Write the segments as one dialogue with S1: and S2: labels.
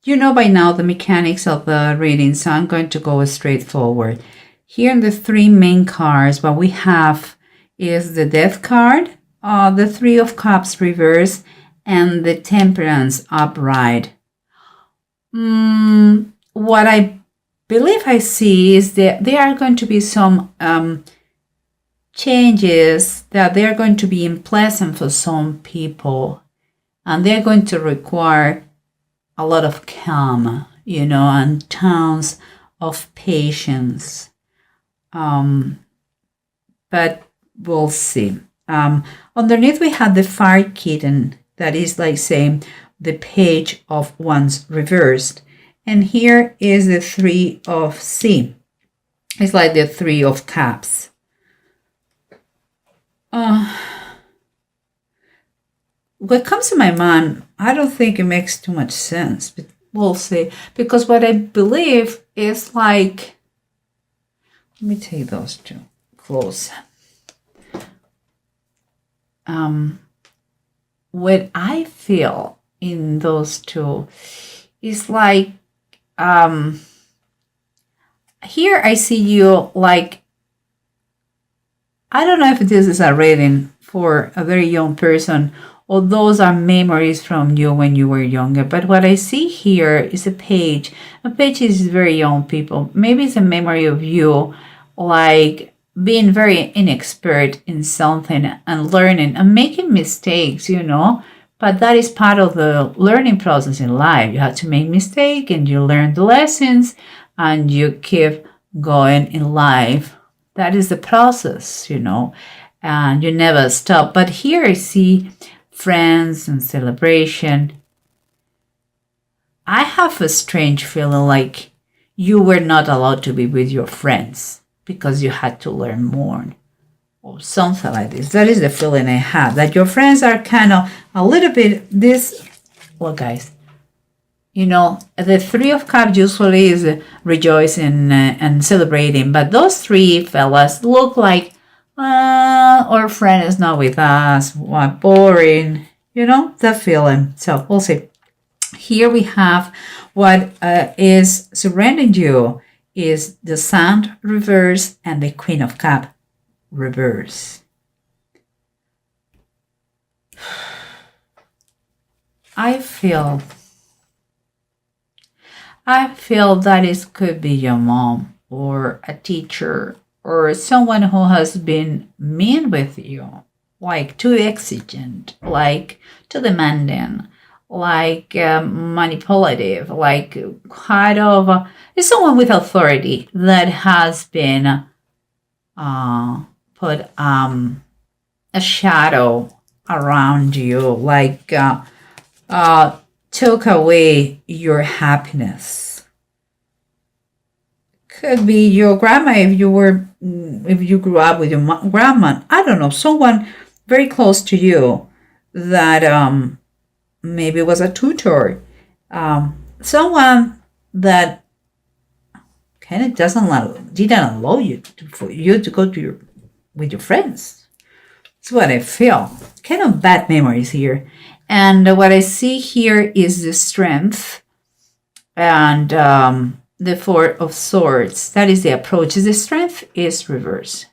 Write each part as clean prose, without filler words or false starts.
S1: You know by now the mechanics of the reading, so I'm going to go straight forward. Here in the three main cards, what we have is the Death card, the Three of Cups reverse, and the Temperance upright. What I believe I see is that there are going to be some changes that they're going to be unpleasant for some people, and they're going to require a lot of calm, and tons of patience. But we'll see. Underneath we have the Fire Kitten, that is like saying the Page of Wands reversed. And here is the Three of Sea. It's like the Three of Cups. What comes to my mind, I don't think it makes too much sense, but we'll see. Because what I believe is like, let me take those two close. What I feel in those two is like, here I see you like, I don't know if this is a reading for a very young person, or those are memories from you when you were younger. But what I see here is a page. A page is very young people. Maybe it's a memory of you, like being very inexpert in something and learning and making mistakes, But that is part of the learning process in life. You have to make mistakes and you learn the lessons and you keep going in life. That is the process, and you never stop. But here I see friends and celebration. I have a strange feeling like you were not allowed to be with your friends because you had to learn more or something like this. That is the feeling I have, that your friends are kind of a little bit this. Well, guys, the Three of Cups usually is rejoicing and celebrating, but those three fellas look like, our friend is not with us, what boring, that feeling. So we'll see. Here we have what is surrounding you is the Sun reverse and the Queen of Cups reverse. I feel that it could be your mom or a teacher or someone who has been mean with you, like too exigent, like too demanding, like manipulative, like kind of it's someone with authority that has been put a shadow around you, like took away your happiness. Could be your grandma if you grew up with your grandma. I don't know, someone very close to you that maybe was a tutor, someone that kind of didn't allow you for you to go with your friends. That's what I feel. Kind of bad memories here. And what I see here is the Strength and the Four of Swords. That is the approach. The Strength is reverse.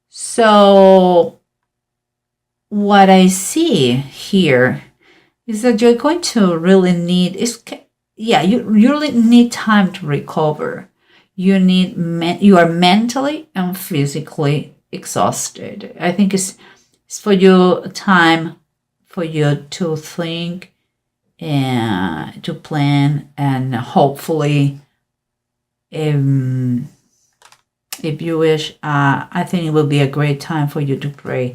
S1: So what I see here is that you're going to really need you really need time to recover. You are mentally and physically exhausted. I think it's for you time for you to think and to plan, and hopefully if you wish, I think it will be a great time for you to pray,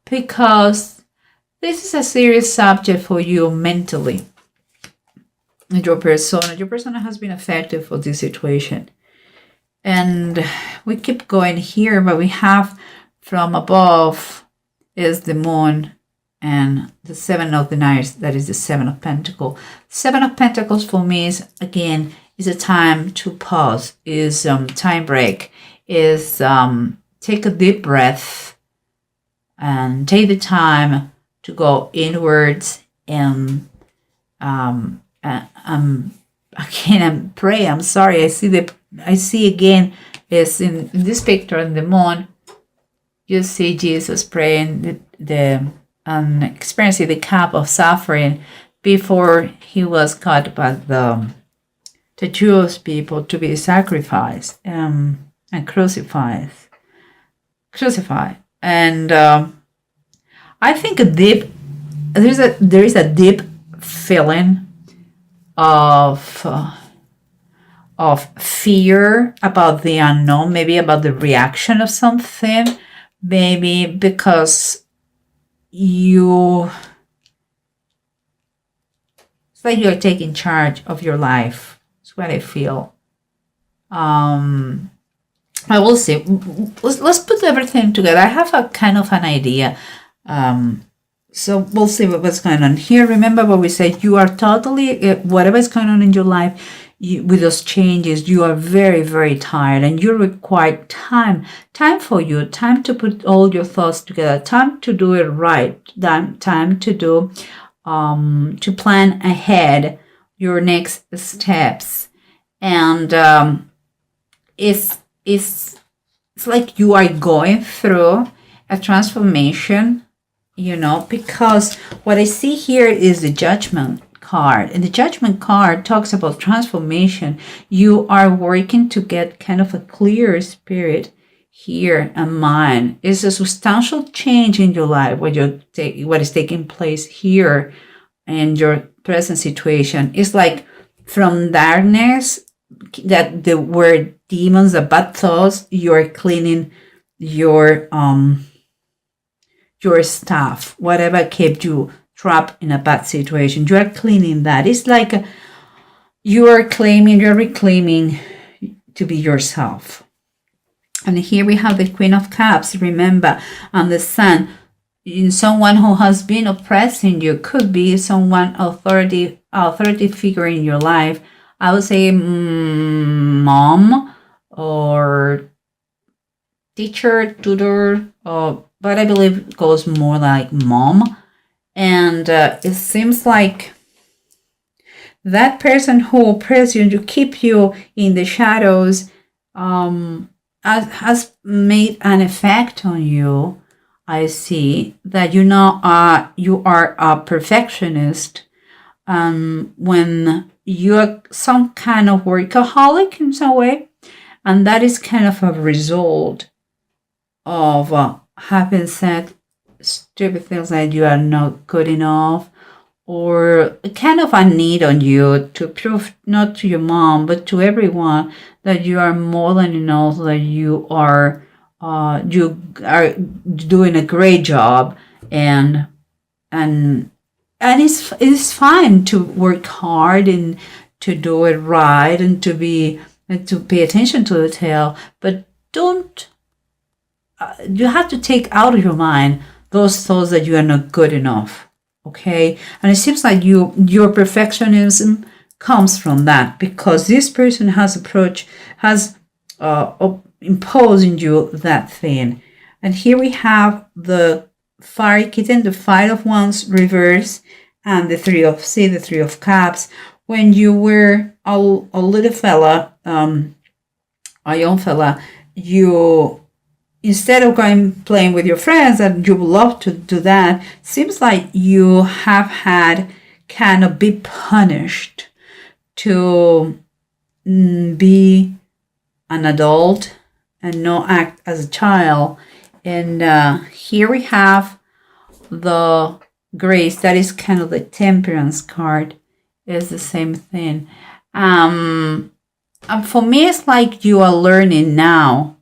S1: because this is a serious subject for you mentally. Your persona has been affected for this situation. And we keep going here, but we have from above is the Moon and the Seven of the Knights, that is the Seven of Pentacles. Seven of Pentacles for me is, again, is a time to pause, is time break, is take a deep breath and take the time to go inwards and I can't pray. I'm sorry. I see again is in this picture in the moon. You see Jesus praying the experiencing the cup of suffering before he was caught by the Jewish people to be sacrificed and crucified. And I think there is a deep feeling of fear about the unknown, maybe about the reaction of something, maybe because it's like you're taking charge of your life. That's what I feel. I will see. Let's put everything together. I have a kind of an idea. So we'll see what's going on here. Remember what we said. You are totally, whatever is going on in your life, with those changes, you are very, very tired, and you require time for you, time to put all your thoughts together, time to do it right, time to do, to plan ahead your next steps. And it's like you are going through a transformation, because what I see here is the Judgment card, and the Judgment card talks about transformation. You are working to get kind of a clear spirit here and mind. It's a substantial change in your life what is taking place here in your present situation. It's like from darkness, that the word demons, the bad thoughts, you're cleaning your stuff, whatever kept you trapped in a bad situation. You are cleaning that. It's like you're reclaiming to be yourself. And here we have the Queen of Cups, remember, and the Sun. In someone who has been oppressing you, could be someone authority figure in your life. I would say mom or teacher, tutor, but I believe it goes more like mom. And it seems like that person who oppresses you, to keep you in the shadows, has made an effect on you. I see that you are a perfectionist. When you're some kind of workaholic in some way, and that is kind of a result of having said stupid things like you are not good enough, or kind of a need on you to prove, not to your mom but to everyone, that you are more than enough, that you are doing a great job, and it's fine to work hard and to do it right and to pay attention to detail, but don't you have to take out of your mind those thoughts that you are not good enough. Okay, and it seems like your perfectionism comes from that, because this person has imposed in you that thing. And here we have the Fire Kitten, the Five of Wands reverse, and the Three of Cups. When you were a little fella, a young fella, you, instead of playing with your friends, and you would love to do that, seems like you have had kind of be punished to be an adult and not act as a child. And here we have the Grace, that is kind of the Temperance card, is the same thing. And for me, it's like you are learning now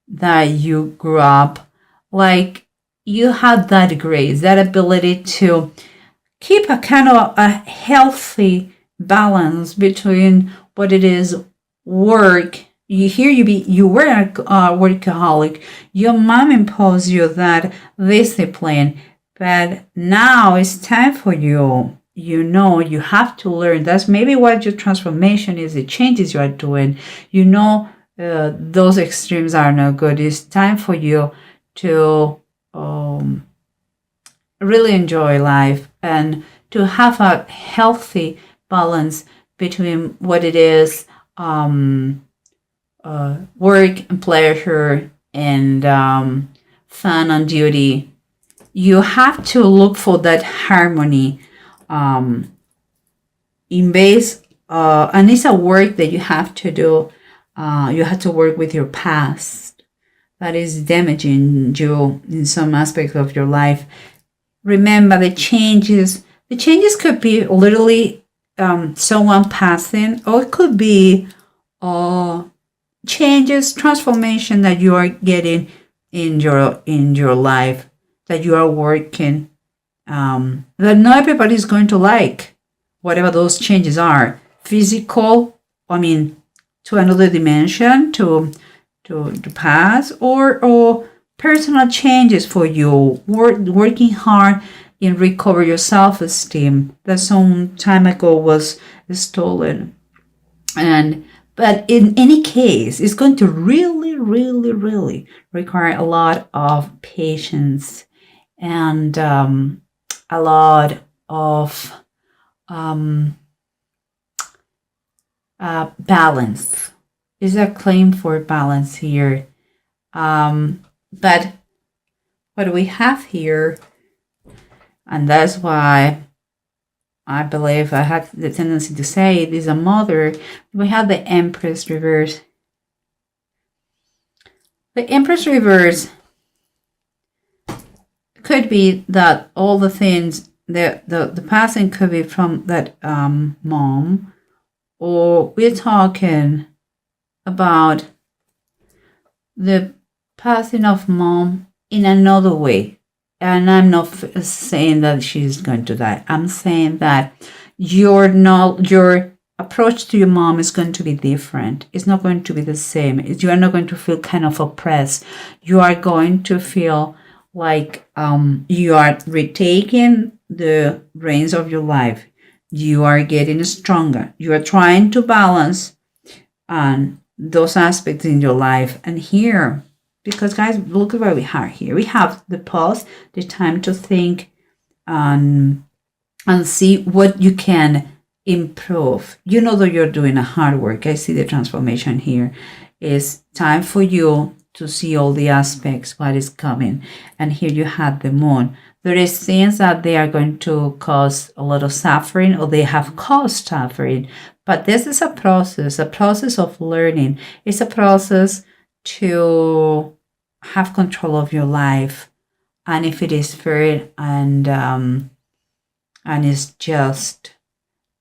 S1: that you grew up, like you had that grace, that ability to keep a kind of a healthy balance between what it is work. You were a workaholic. Your mom imposed you that discipline, but now it's time for you. You have to learn. That's maybe what your transformation is, the changes you are doing. Those extremes are not good. It's time for you to really enjoy life and to have a healthy balance between what it is work and pleasure and fun and duty. You have to look for that harmony in base, and it's a work that you have to do. You have to work with your past that is damaging you in some aspect of your life. Remember the changes. The changes could be literally someone passing, or it could be changes, transformation that you are getting in your life, that you are working, that not everybody is going to like, whatever those changes are. Physical, to another dimension, to pass, or personal changes for you, working hard in recover your self-esteem that some time ago was stolen. But in any case, it's going to really, really, really require a lot of patience and a lot of balance. Is a claim for balance here. But what we have here, and that's why I believe I had the tendency to say it is a mother. We have the Empress reverse. The Empress reverse could be that all the things, the passing could be from that mom, or we're talking about the passing of mom in another way. And I'm not saying that she's going to die. I'm saying that your approach to your mom is going to be different. It's not going to be the same. You are not going to feel kind of oppressed. You are going to feel like you are retaking the reins of your life. You are getting stronger. You are trying to balance those aspects in your life. And here, because guys, look at what we have here. We have the pause, the time to think and see what you can improve. You know that you're doing a hard work. I see the transformation here. It's time for you to see all the aspects, what is coming. And here you have the moon. There is things that they are going to cause a lot of suffering, or they have caused suffering. But this is a process of learning. It's a process to have control of your life, and if it is fair and is just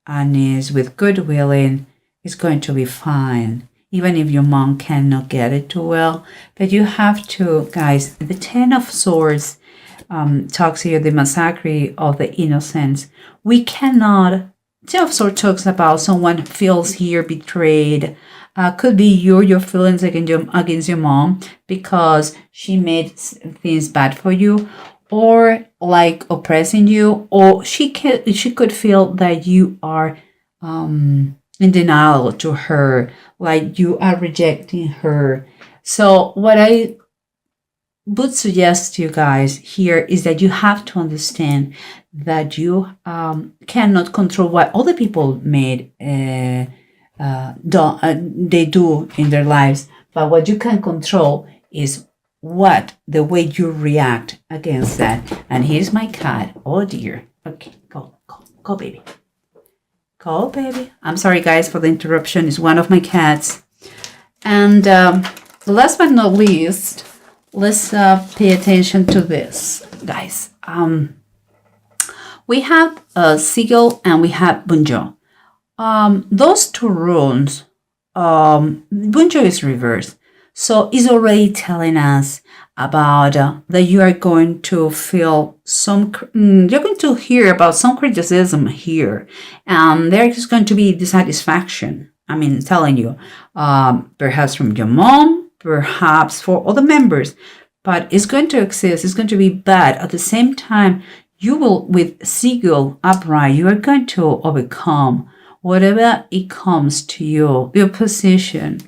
S1: and is with good willing, it's going to be fine, even if your mom cannot get it too well. But you have to, guys, the Ten of Swords talks here, the massacre of the innocents. We cannot, Ten of Swords talks about someone feels here betrayed. Could be your feelings against your mom because she made things bad for you, or like oppressing you, or she could feel that you are in denial to her, like you are rejecting her. So what I would suggest to you guys here is that you have to understand that you cannot control what other people made. They do in their lives, but what you can control is the way you react against that. And here's my cat. Oh dear. Okay, go baby, go baby. I'm sorry guys for the interruption. It's one of my cats. And last but not least, let's pay attention to this, guys. We have Seagull and we have Bunjo. Those two runes, Bunjo is reversed. So it's already telling us about that you are going to feel you're going to hear about some criticism here. And there is going to be dissatisfaction. Telling you, perhaps from your mom, perhaps for other members, but it's going to exist. It's going to be bad. At the same time, you will, with Seagull upright, you are going to overcome whatever it comes to you, your position.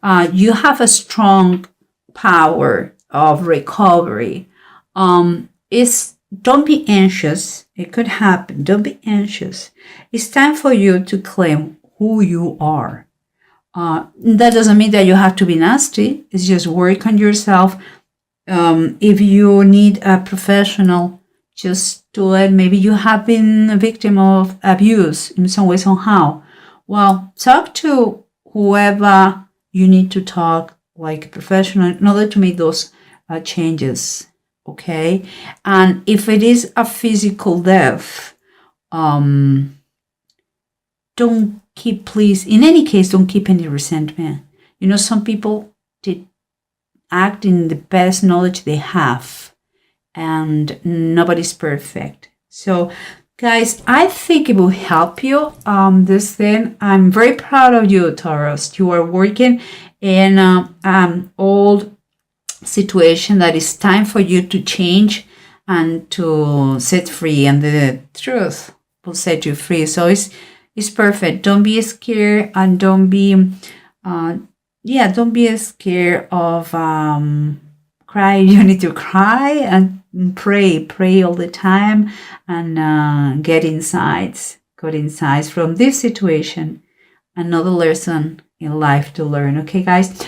S1: You have a strong power of recovery. It's don't be anxious. It could happen. Don't be anxious. It's time for you to claim who you are. That doesn't mean that you have to be nasty. It's just work on yourself. If you need a professional, just do it. Maybe you have been a victim of abuse in some way, somehow. Well, talk to whoever you need to talk, like a professional, in order to make those changes. Okay, and if it is a physical death, don't keep, please, in any case, don't keep any resentment. You know, some people did act in the best knowledge they have, and nobody's perfect. So guys, I think it will help you, this thing. I'm very proud of you, Taurus. You are working in old situation that is time for you to change and to set free, and the truth will set you free. So it's perfect. Don't be scared, and don't be don't be scared of cry. You need to cry and pray all the time, and get insights, good insights from this situation. Another lesson in life to learn. Okay, guys.